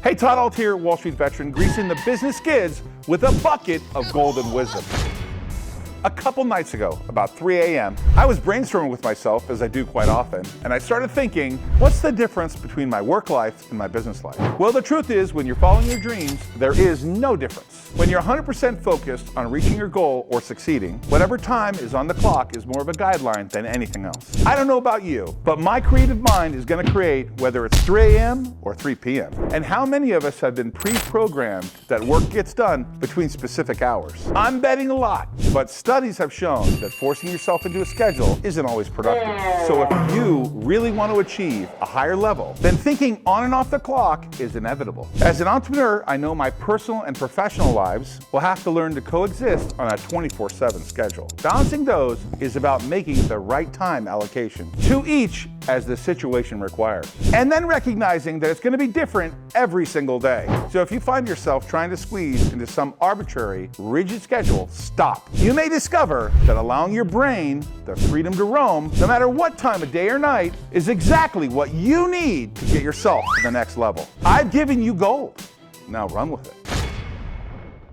Hey, Todd Ault here, Wall Street veteran, greasing the business skids with a bucket of golden wisdom. A couple nights ago, about 3 a.m., I was brainstorming with myself, as I do quite often, and I started thinking, what's the difference between my work life and my business life? Well, the truth is, when you're following your dreams, there is no difference. When you're 100% focused on reaching your goal or succeeding, whatever time is on the clock is more of a guideline than anything else. I don't know about you, but my creative mind is going to create whether it's 3 a.m. or 3 p.m. And how many of us have been pre-programmed that work gets done between specific hours? I'm betting a lot, but studies have shown that forcing yourself into a schedule isn't always productive. So if you really want to achieve a higher level, then thinking on and off the clock is inevitable. As an entrepreneur, I know my personal and professional lives will have to learn to coexist on a 24/7 schedule. Balancing those is about making the right time allocation to each as the situation requires. And then recognizing that it's going to be different every single day. So if you find yourself trying to squeeze into some arbitrary, rigid schedule, stop. You may discover that allowing your brain the freedom to roam, no matter what time of day or night, is exactly what you need to get yourself to the next level. I've given you gold. Now run with it.